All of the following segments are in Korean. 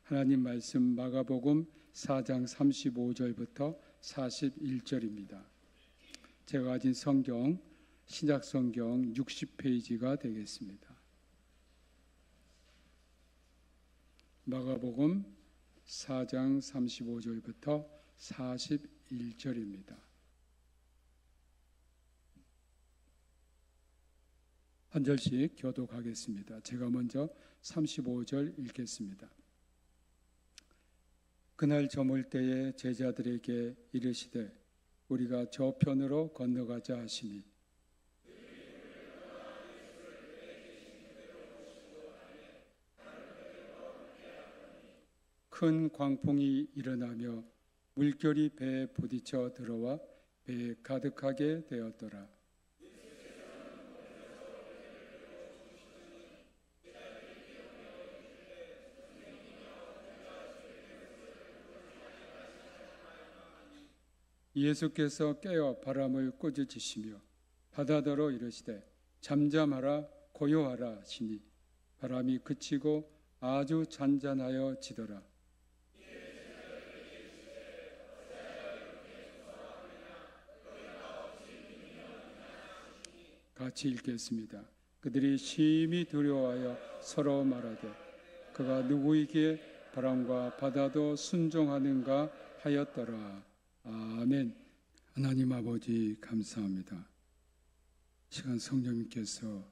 하나님 말씀 마가복음 4장 35절부터 41절입니다. 제가 가진 성경 신약성경 60페이지가 되겠습니다. 마가복음 4장 35절부터 41절입니다. 한 절씩 교독하겠습니다. 제가 먼저 35절 읽겠습니다. 그날 저물 때에 제자들에게 이르시되 우리가 저편으로 건너가자 하시니 큰 광풍이 일어나며 물결이 배에 부딪혀 들어와 배에 가득하게 되었더라. 예수께서 깨어 바람을 꾸짖으시며 바다더러 이르시되 잠잠하라 고요하라 하시니 바람이 그치고 아주 잔잔하여 지더라. 같이 읽겠습니다. 그들이 심히 두려워하여 서로 말하되 그가 누구이기에 바람과 바다도 순종하는가 하였더라. 아멘. 하나님 아버지 감사합니다. 시간 성령님께서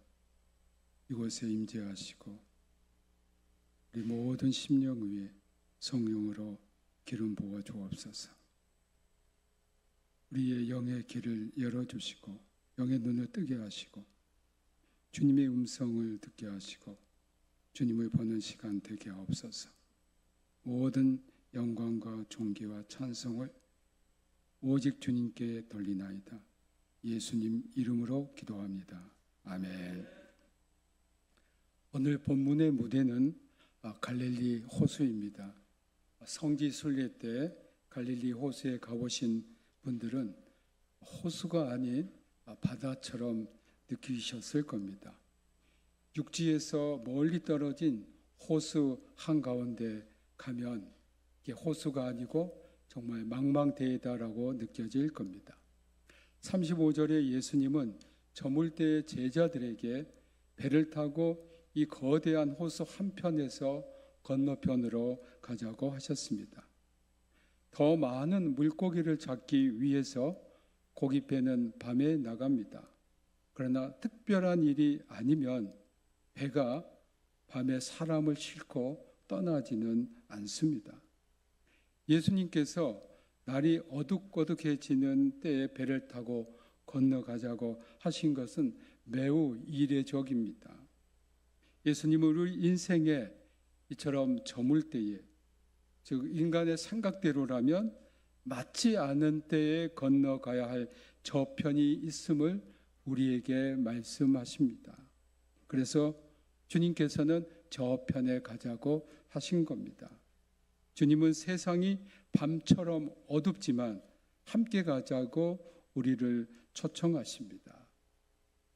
이곳에 임재하시고 우리 모든 심령 위에 성령으로 기름 부어 주옵소서. 우리의 영의 길을 열어주시고 영의 눈을 뜨게 하시고 주님의 음성을 듣게 하시고 주님을 보는 시간 되게 하옵소서. 모든 영광과 존귀와 찬송을 오직 주님께 돌리나이다. 예수님 이름으로 기도합니다. 아멘. 오늘 본문의 무대는 갈릴리 호수입니다. 성지 순례 때 갈릴리 호수에 가보신 분들은 호수가 아닌 바다처럼 느끼셨을 겁니다. 육지에서 멀리 떨어진 호수 한가운데 가면 이게 호수가 아니고 정말 망망대해다라고 느껴질 겁니다. 35절에 예수님은 저물 때의 제자들에게 배를 타고 이 거대한 호수 한편에서 건너편으로 가자고 하셨습니다. 더 많은 물고기를 잡기 위해서 고깃배는 밤에 나갑니다. 그러나 특별한 일이 아니면 배가 밤에 사람을 싣고 떠나지는 않습니다. 예수님께서 날이 어둑어둑해지는 때에 배를 타고 건너가자고 하신 것은 매우 이례적입니다. 예수님은 우리 인생에 이처럼 저물 때에, 즉 인간의 생각대로라면 맞지 않은 때에 건너가야 할 저편이 있음을 우리에게 말씀하십니다. 그래서 주님께서는 저편에 가자고 하신 겁니다. 주님은 세상이 밤처럼 어둡지만 함께 가자고 우리를 초청하십니다.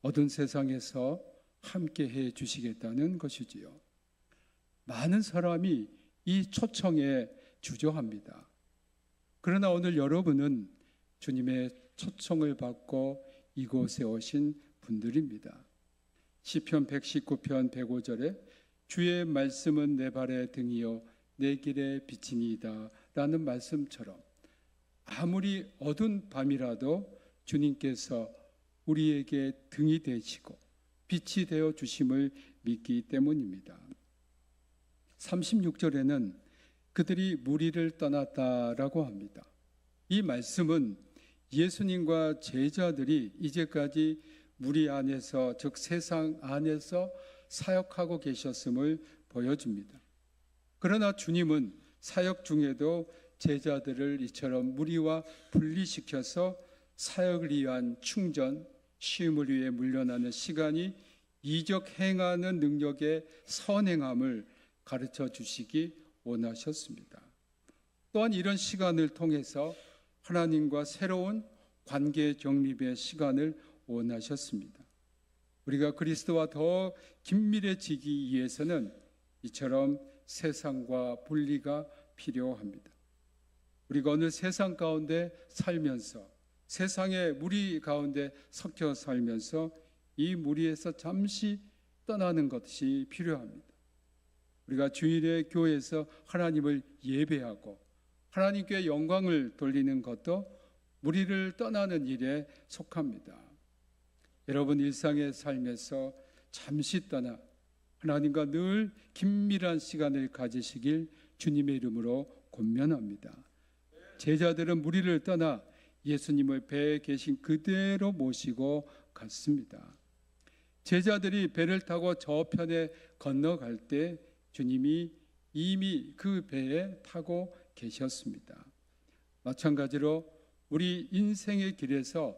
어두운 세상에서 함께 해 주시겠다는 것이지요. 많은 사람이 이 초청에 주저합니다. 그러나 오늘 여러분은 주님의 초청을 받고 이곳에 오신 분들입니다. 시편 119편 105절에 주의 말씀은 내 발의 등이요 내 길의 빛이니이다 라는 말씀처럼 아무리 어두운 밤이라도 주님께서 우리에게 등이 되시고 빛이 되어 주심을 믿기 때문입니다. 36절에는 그들이 무리를 떠났다라고 합니다. 이 말씀은 예수님과 제자들이 이제까지 무리 안에서, 즉 세상 안에서 사역하고 계셨음을 보여줍니다. 그러나 주님은 사역 중에도 제자들을 이처럼 무리와 분리시켜서 사역을 위한 충전, 쉼을 위해 물러나는 시간이 이적 행하는 능력의 선행함을 가르쳐 주시기 원하셨습니다. 또한 이런 시간을 통해서 하나님과 새로운 관계 정립의 시간을 원하셨습니다. 우리가 그리스도와 더 긴밀해지기 위해서는 이처럼 세상과 분리가 필요합니다. 우리가 어느 세상 가운데 살면서 세상의 무리 가운데 섞여 살면서 이 무리에서 잠시 떠나는 것이 필요합니다. 우리가 주일에 교회에서 하나님을 예배하고 하나님께 영광을 돌리는 것도 무리를 떠나는 일에 속합니다. 여러분 일상에 살면서 잠시 떠나 하나님과 늘 긴밀한 시간을 가지시길 주님의 이름으로 권면합니다. 제자들은 무리를 떠나 예수님을 배에 계신 그대로 모시고 갔습니다. 제자들이 배를 타고 저편에 건너갈 때 주님이 이미 그 배에 타고 계셨습니다. 마찬가지로 우리 인생의 길에서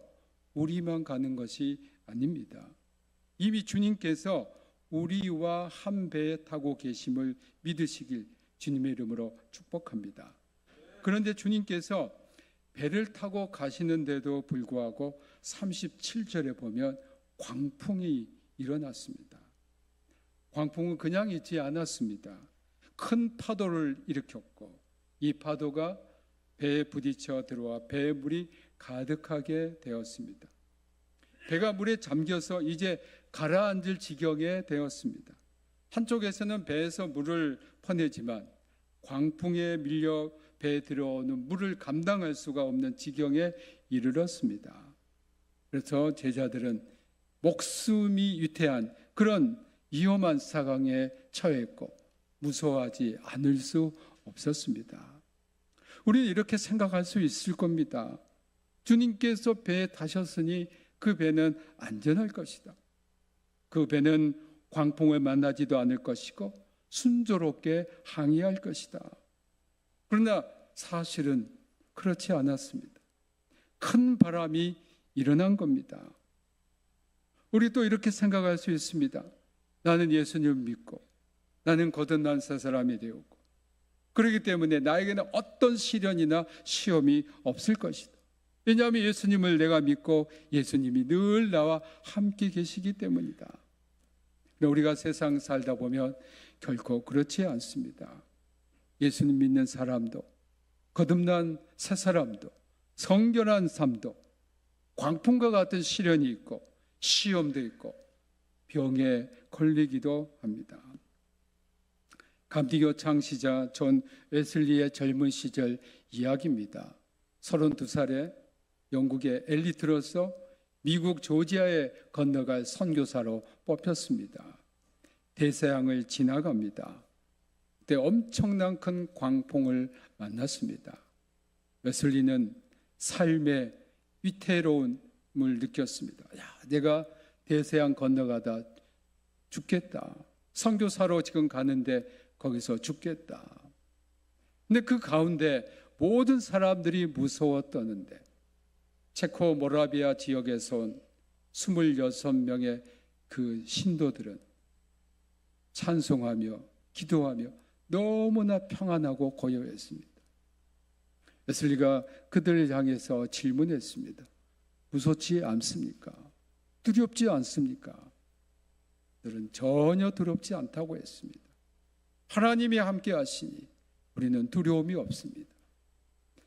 우리만 가는 것이 아닙니다. 이미 주님께서 우리와 한 배에 타고 계심을 믿으시길 주님의 이름으로 축복합니다. 그런데 주님께서 배를 타고 가시는데도 불구하고 37절에 보면 광풍이 일어났습니다. 광풍은 그냥 있지 않았습니다. 큰 파도를 일으켰고 이 파도가 배에 부딪혀 들어와 배에 물이 가득하게 되었습니다. 배가 물에 잠겨서 이제 가라앉을 지경에 되었습니다. 한쪽에서는 배에서 물을 퍼내지만 광풍에 밀려 배에 들어오는 물을 감당할 수가 없는 지경에 이르렀습니다. 그래서 제자들은 목숨이 위태한 그런 위험한 상황에 처했고 무서워하지 않을 수 없었습니다. 우리는 이렇게 생각할 수 있을 겁니다. 주님께서 배에 타셨으니 그 배는 안전할 것이다. 그 배는 광풍을 만나지도 않을 것이고 순조롭게 항해할 것이다. 그러나 사실은 그렇지 않았습니다. 큰 바람이 일어난 겁니다. 우리 또 이렇게 생각할 수 있습니다. 나는 예수님을 믿고 나는 거듭난 새 사람이 되었고 그렇기 때문에 나에게는 어떤 시련이나 시험이 없을 것이다. 왜냐하면 예수님을 내가 믿고 예수님이 늘 나와 함께 계시기 때문이다. 우리가 세상 살다 보면 결코 그렇지 않습니다. 예수님 믿는 사람도 거듭난 새 사람도 성결한 삶도 광풍과 같은 시련이 있고 시험도 있고 병에 걸리기도 합니다. 감리교 창시자 존 웨슬리의 젊은 시절 이야기입니다. 32살에 영국의 엘리트로서 미국 조지아에 건너갈 선교사로 뽑혔습니다. 대서양을 지나갑니다. 그때 엄청난 큰 광풍을 만났습니다. 웨슬리는 삶의 위태로움을 느꼈습니다. 내가 대서양 건너가다 죽겠다. 선교사로 지금 가는데 거기서 죽겠다. 근데 그 가운데 모든 사람들이 무서워 떠는데 체코 모라비아 지역에서 온 26명의 그 신도들은 찬송하며 기도하며 너무나 평안하고 고요했습니다. 웨슬리가 그들을 향해서 질문했습니다. 무섭지 않습니까? 두렵지 않습니까? 그들은 전혀 두렵지 않다고 했습니다. 하나님이 함께 하시니 우리는 두려움이 없습니다.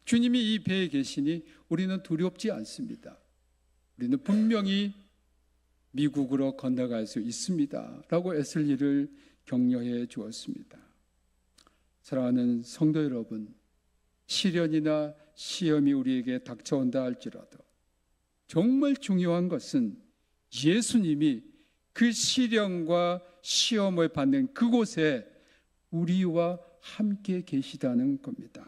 주님이 이 배에 계시니 우리는 두렵지 않습니다. 우리는 분명히 미국으로 건너갈 수 있습니다. 라고 웨슬리를 격려해 주었습니다. 사랑하는 성도 여러분, 시련이나 시험이 우리에게 닥쳐온다 할지라도 정말 중요한 것은 예수님이 그 시련과 시험을 받는 그곳에 우리와 함께 계시다는 겁니다.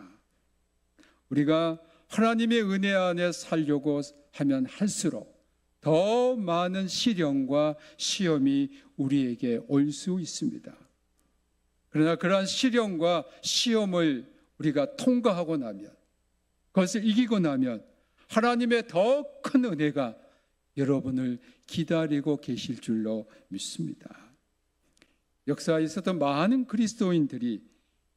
우리가 하나님의 은혜 안에 살려고 하면 할수록 더 많은 시련과 시험이 우리에게 올 수 있습니다. 그러나 그러한 시련과 시험을 우리가 통과하고 나면, 그것을 이기고 나면 하나님의 더 큰 은혜가 여러분을 기다리고 계실 줄로 믿습니다. 역사에 있었던 많은 그리스도인들이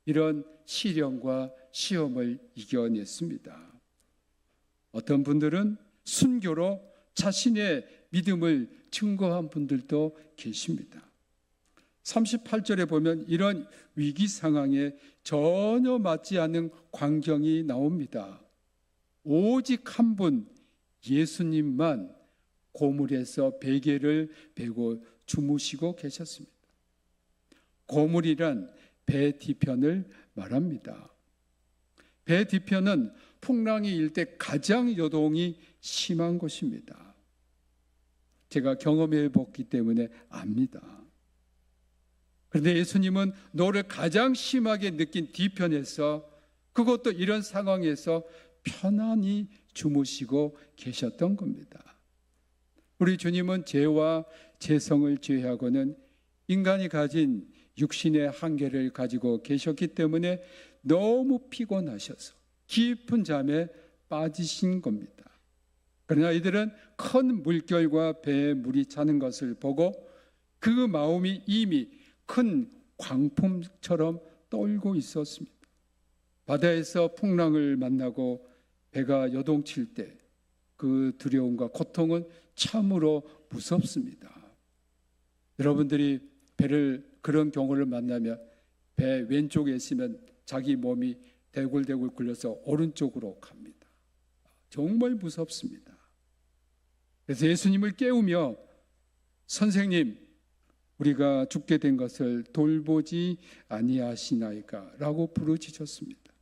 이런 시련과 시험을 이겨냈습니다. 어떤 분들은 순교로 자신의 믿음을 증거한 분들도 계십니다. 38절에 보면 이런 위기 상황에 전혀 맞지 않는 광경이 나옵니다. 오직 한 분 예수님만 고물에서 베개를 베고 주무시고 계셨습니다. 고물이란 배 뒤편을 말합니다. 배 뒤편은 풍랑이 일 때 가장 요동이 심한 곳입니다. 제가 경험해 봤기 때문에 압니다. 그런데 예수님은 노를 가장 심하게 느낀 뒤편에서, 그것도 이런 상황에서 편안히 주무시고 계셨던 겁니다. 우리 주님은 죄와 죄성을 제외하고는 인간이 가진 육신의 한계를 가지고 계셨기 때문에 너무 피곤하셔서 깊은 잠에 빠지신 겁니다. 그러나 이들은 큰 물결과 배에 물이 차는 것을 보고 그 마음이 이미 큰 광풍처럼 떨고 있었습니다. 바다에서 풍랑을 만나고 배가 요동칠 때 그 두려움과 고통은 참으로 무섭습니다. 여러분들이 배를 그런 경우를 만나면 배 왼쪽에 있으면 자기 몸이 대굴대굴 굴려서 오른쪽으로 갑니다. 정말 무섭습니다. 그래서 예수님을 깨우며 선생님, 우리가 죽게 된 것을 돌보지 아니하시나이까? 라고 부르짖었습니다.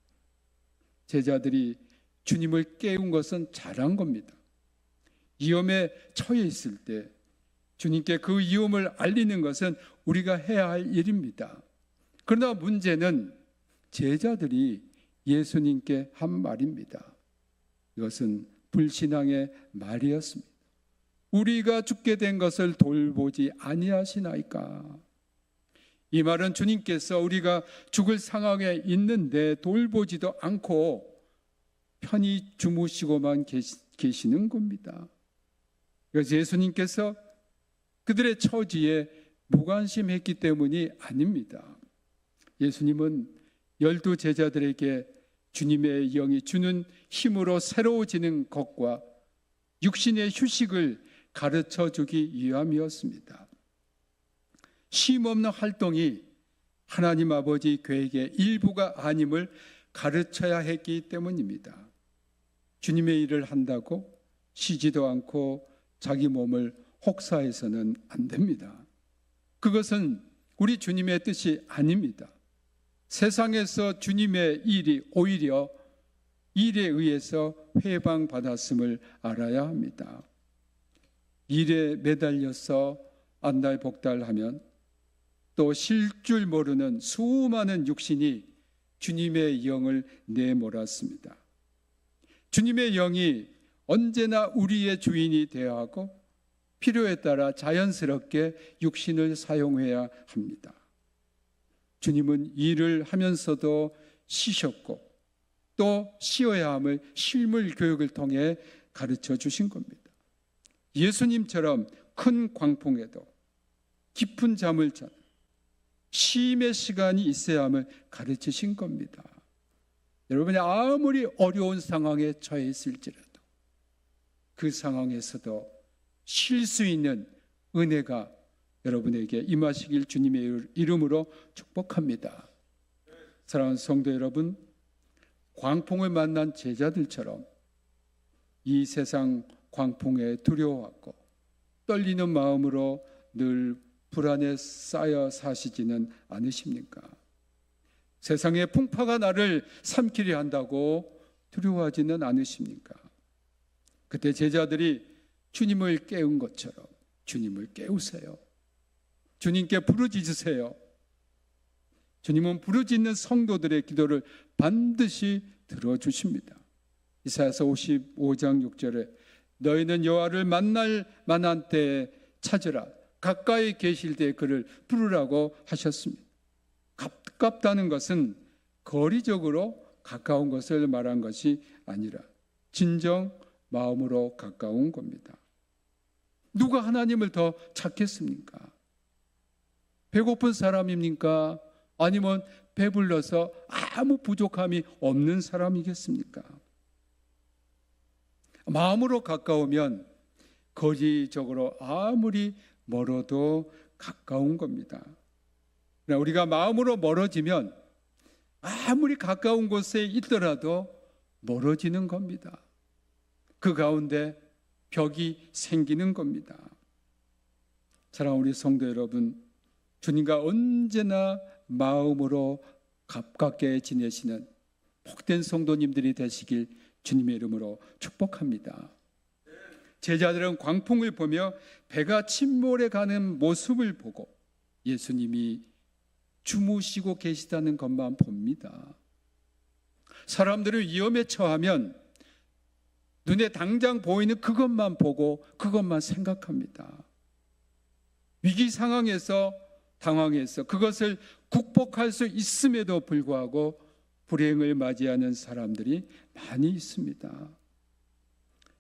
제자들이 주님을 깨운 것은 잘한 겁니다. 위험에 처해 있을 때 주님께 그 위험을 알리는 것은 우리가 해야 할 일입니다. 그러나 문제는 제자들이 예수님께 한 말입니다. 이것은 불신앙의 말이었습니다. 우리가 죽게 된 것을 돌보지 아니하시나이까? 이 말은 주님께서 우리가 죽을 상황에 있는데 돌보지도 않고 편히 주무시고만 계시는 겁니다. 그래서 예수님께서 그들의 처지에 무관심했기 때문이 아닙니다. 예수님은 12 제자들에게 주님의 영이 주는 힘으로 새로워지는 것과 육신의 휴식을 가르쳐 주기 위함이었습니다. 쉼 없는 활동이 하나님 아버지 계획의 일부가 아님을 가르쳐야 했기 때문입니다. 주님의 일을 한다고 쉬지도 않고 자기 몸을 혹사해서는 안 됩니다. 그것은 우리 주님의 뜻이 아닙니다. 세상에서 주님의 일이 오히려 일에 의해서 회방받았음을 알아야 합니다. 일에 매달려서 안달복달하면 또 쉴 줄 모르는 수많은 육신이 주님의 영을 내몰았습니다. 주님의 영이 언제나 우리의 주인이 되어야 하고 필요에 따라 자연스럽게 육신을 사용해야 합니다. 주님은 일을 하면서도 쉬셨고 또 쉬어야 함을 실물 교육을 통해 가르쳐 주신 겁니다. 예수님처럼 큰 광풍에도 깊은 잠을 자는 쉼의 시간이 있어야 함을 가르치신 겁니다. 여러분이 아무리 어려운 상황에 처해 있을지라도 그 상황에서도 쉴 수 있는 은혜가 여러분에게 임하시길 주님의 이름으로 축복합니다. 사랑하는 성도 여러분, 광풍을 만난 제자들처럼 이 세상 광풍에 두려워하고 떨리는 마음으로 늘 불안에 쌓여 사시지는 않으십니까? 세상의 풍파가 나를 삼키려 한다고 두려워하지는 않으십니까? 그때 제자들이 주님을 깨운 것처럼 주님을 깨우세요. 주님께 부르짖으세요. 주님은 부르짖는 성도들의 기도를 반드시 들어주십니다. 이사야서 55장 6절에 너희는 여호와를 만날 만한 때에 찾으라. 가까이 계실 때 그를 부르라고 하셨습니다. 가깝다는 것은 거리적으로 가까운 것을 말한 것이 아니라 진정 마음으로 가까운 겁니다. 누가 하나님을 더 찾겠습니까? 배고픈 사람입니까? 아니면 배불러서 아무 부족함이 없는 사람이겠습니까? 마음으로 가까우면 거리적으로 아무리 멀어도 가까운 겁니다. 우리가 마음으로 멀어지면 아무리 가까운 곳에 있더라도 멀어지는 겁니다. 그 가운데 벽이 생기는 겁니다. 사랑하는 우리 성도 여러분, 주님과 언제나 마음으로 가깝게 지내시는 복된 성도님들이 되시길 주님의 이름으로 축복합니다. 제자들은 광풍을 보며 배가 침몰해 가는 모습을 보고 예수님이 주무시고 계시다는 것만 봅니다. 사람들을 위험에 처하면 눈에 당장 보이는 그것만 보고 그것만 생각합니다. 위기 상황에서 당황해서 그것을 극복할 수 있음에도 불구하고 불행을 맞이하는 사람들이 많이 있습니다.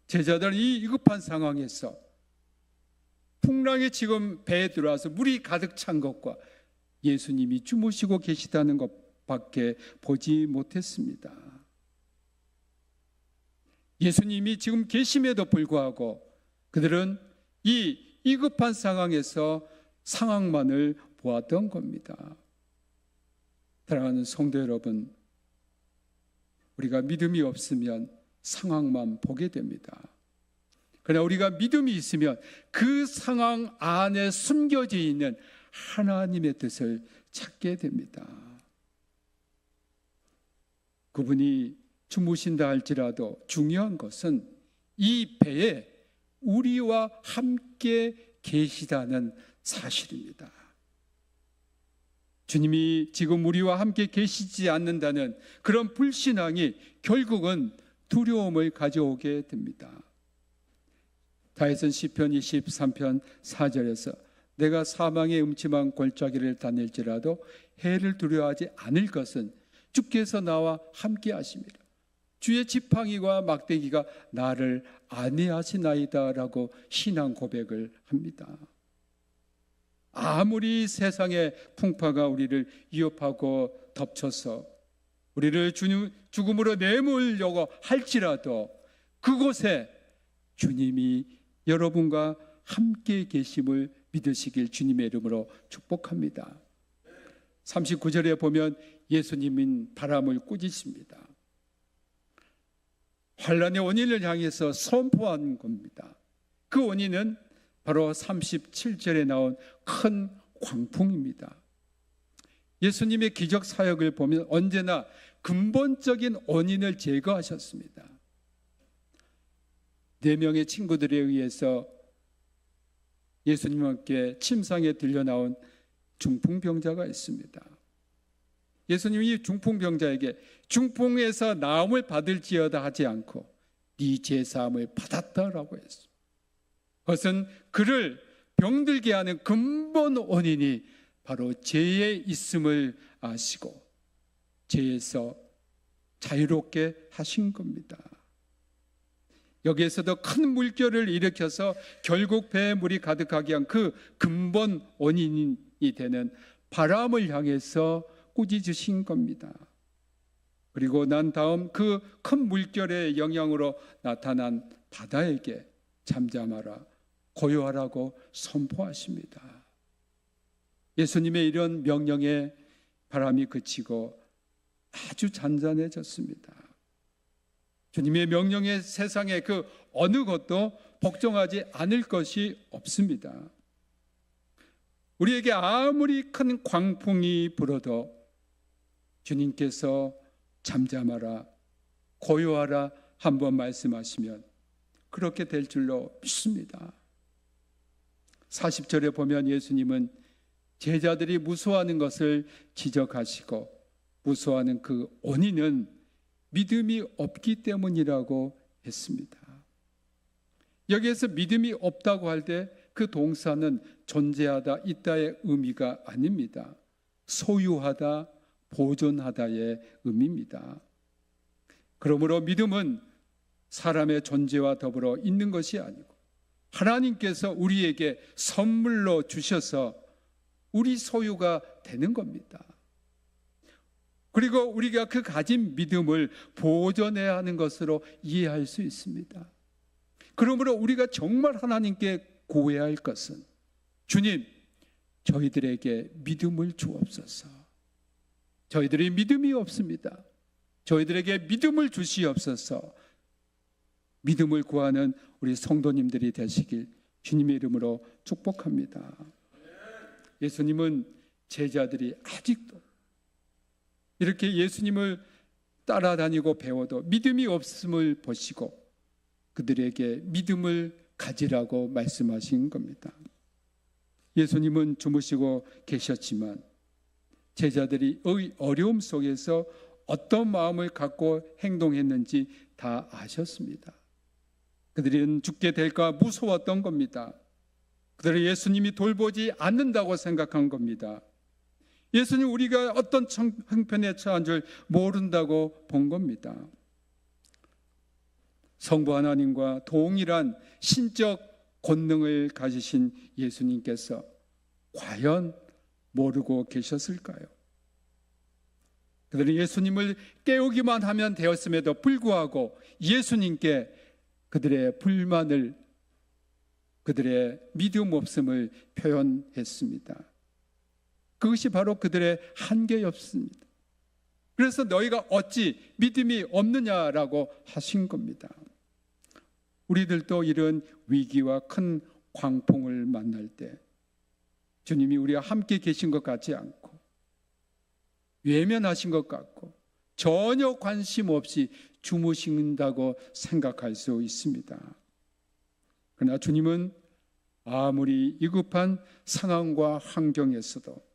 제자들은 이 위급한 상황에서 풍랑이 지금 배에 들어와서 물이 가득 찬 것과 예수님이 주무시고 계시다는 것밖에 보지 못했습니다. 예수님이 지금 계심에도 불구하고 그들은 이 위급한 상황에서 상황만을 보았던 겁니다. 사랑하는 성도 여러분, 우리가 믿음이 없으면 상황만 보게 됩니다. 그러나 우리가 믿음이 있으면 그 상황 안에 숨겨져 있는 하나님의 뜻을 찾게 됩니다. 그분이 주무신다 할지라도 중요한 것은 이 배에 우리와 함께 계시다는 사실입니다. 주님이 지금 우리와 함께 계시지 않는다는 그런 불신앙이 결국은 두려움을 가져오게 됩니다. 다윗은 시편 23편 4절에서 내가 사망의 음침한 골짜기를 다닐지라도 해를 두려워하지 않을 것은 주께서 나와 함께 하심이라. 주의 지팡이와 막대기가 나를 안위하시나이다 라고 신앙 고백을 합니다. 아무리 세상의 풍파가 우리를 위협하고 덮쳐서 우리를 죽음으로 내몰려고 할지라도 그곳에 주님이 여러분과 함께 계심을 믿으시길 주님의 이름으로 축복합니다. 39절에 보면 예수님은 바람을 꾸짖습니다. 환란의 원인을 향해서 선포한 겁니다. 그 원인은 바로 37절에 나온 큰 광풍입니다. 예수님의 기적 사역을 보면 언제나 근본적인 원인을 제거하셨습니다. 4명의 친구들에 의해서 예수님께 침상에 들려 나온 중풍병자가 있습니다. 예수님이 이 중풍병자에게 중풍에서 나음을 받을지어다 하지 않고 네 죄사함을 받았다라고 했습니다. 그것은 그를 병들게 하는 근본 원인이 바로 죄에 있음을 아시고 죄에서 자유롭게 하신 겁니다. 여기에서도 큰 물결을 일으켜서 결국 배에 물이 가득하게 한 그 근본 원인이 되는 바람을 향해서 꾸짖으신 겁니다. 그리고 난 다음 그 큰 물결의 영향으로 나타난 바다에게 잠잠하라, 고요하라고 선포하십니다. 예수님의 이런 명령에 바람이 그치고 아주 잔잔해졌습니다. 주님의 명령에 세상에 그 어느 것도 복종하지 않을 것이 없습니다. 우리에게 아무리 큰 광풍이 불어도 주님께서 잠잠하라, 고요하라 한번 말씀하시면 그렇게 될 줄로 믿습니다. 40절에 보면 예수님은 제자들이 무서워하는 것을 지적하시고 무서워하는 그 원인은 믿음이 없기 때문이라고 했습니다. 여기에서 믿음이 없다고 할 때 그 동사는 존재하다, 있다의 의미가 아닙니다. 소유하다, 보존하다의 의미입니다. 그러므로 믿음은 사람의 존재와 더불어 있는 것이 아니고 하나님께서 우리에게 선물로 주셔서 우리 소유가 되는 겁니다. 그리고 우리가 그 가진 믿음을 보존해야 하는 것으로 이해할 수 있습니다. 그러므로 우리가 정말 하나님께 구해야 할 것은 주님, 저희들에게 믿음을 주옵소서. 저희들이 믿음이 없습니다. 저희들에게 믿음을 주시옵소서. 믿음을 구하는 우리 성도님들이 되시길 주님의 이름으로 축복합니다. 예수님은 제자들이 아직도 이렇게 예수님을 따라다니고 배워도 믿음이 없음을 보시고 그들에게 믿음을 가지라고 말씀하신 겁니다. 예수님은 주무시고 계셨지만 제자들이 어려움 속에서 어떤 마음을 갖고 행동했는지 다 아셨습니다. 그들은 죽게 될까 무서웠던 겁니다. 그들은 예수님이 돌보지 않는다고 생각한 겁니다. 예수님 우리가 어떤 형편에 처한 줄 모른다고 본 겁니다. 성부 하나님과 동일한 신적 권능을 가지신 예수님께서 과연 모르고 계셨을까요? 그들은 예수님을 깨우기만 하면 되었음에도 불구하고 예수님께 그들의 불만을, 그들의 믿음 없음을 표현했습니다. 그것이 바로 그들의 한계였습니다. 그래서 너희가 어찌 믿음이 없느냐라고 하신 겁니다. 우리들도 이런 위기와 큰 광풍을 만날 때 주님이 우리와 함께 계신 것 같지 않고 외면하신 것 같고 전혀 관심 없이 주무신다고 생각할 수 있습니다. 그러나 주님은 아무리 위급한 상황과 환경에서도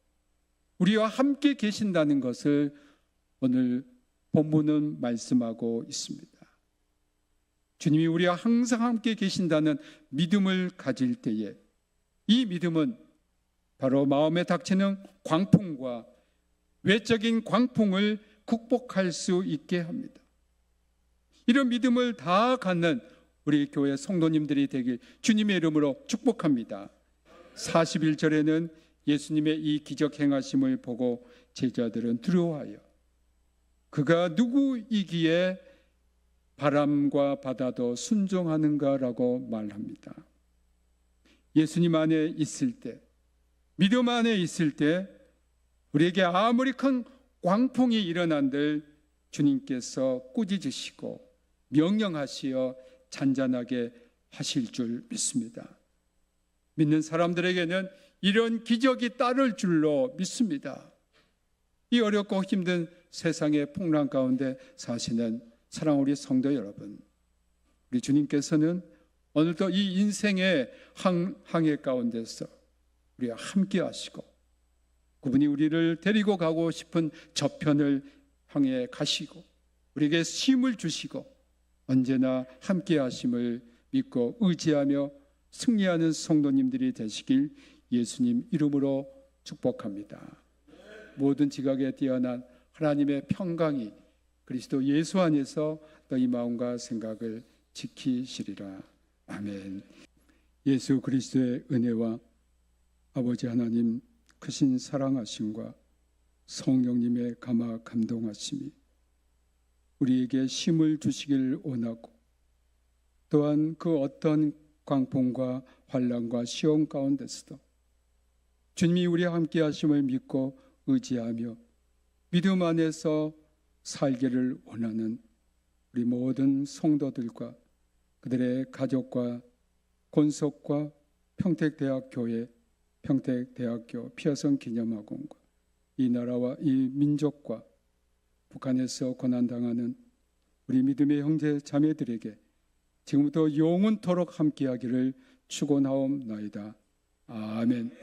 우리와 함께 계신다는 것을 오늘 본문은 말씀하고 있습니다. 주님이 우리와 항상 함께 계신다는 믿음을 가질 때에 이 믿음은 바로 마음에 닥치는 광풍과 외적인 광풍을 극복할 수 있게 합니다. 이런 믿음을 다 갖는 우리 교회 성도님들이 되길 주님의 이름으로 축복합니다. 41절에는 예수님의 이 기적 행하심을 보고 제자들은 두려워하여 그가 누구이기에 바람과 바다도 순종하는가라고 말합니다. 예수님 안에 있을 때, 믿음 안에 있을 때 우리에게 아무리 큰 광풍이 일어난들 주님께서 꾸짖으시고 명령하시어 잔잔하게 하실 줄 믿습니다. 믿는 사람들에게는 이런 기적이 따를 줄로 믿습니다. 이 어렵고 힘든 세상의 풍랑 가운데 사시는 사랑하는 우리 성도 여러분, 우리 주님께서는 오늘도 이 인생의 항해 가운데서 우리와 함께 하시고 그분이 우리를 데리고 가고 싶은 저편을 향해 가시고 우리에게 힘을 주시고 언제나 함께 하심을 믿고 의지하며 승리하는 성도님들이 되시길 예수님 이름으로 축복합니다. 모든 지각에 뛰어난 하나님의 평강이 그리스도 예수 안에서 너희 마음과 생각을 지키시리라. 아멘. 예수 그리스도의 은혜와 아버지 하나님 크신 사랑하심과 성령님의 감화 감동하심이 우리에게 힘을 주시길 원하고 또한 그 어떤 광풍과 환난과 시험 가운데서도 주님이 우리와 함께 하심을 믿고 의지하며 믿음 안에서 살기를 원하는 우리 모든 성도들과 그들의 가족과 권속과 평택대학교회, 평택대학교 피어성 기념학원과 이 나라와 이 민족과 북한에서 고난당하는 우리 믿음의 형제 자매들에게 지금부터 영원토록 함께하기를 축원하옵나이다. 아멘.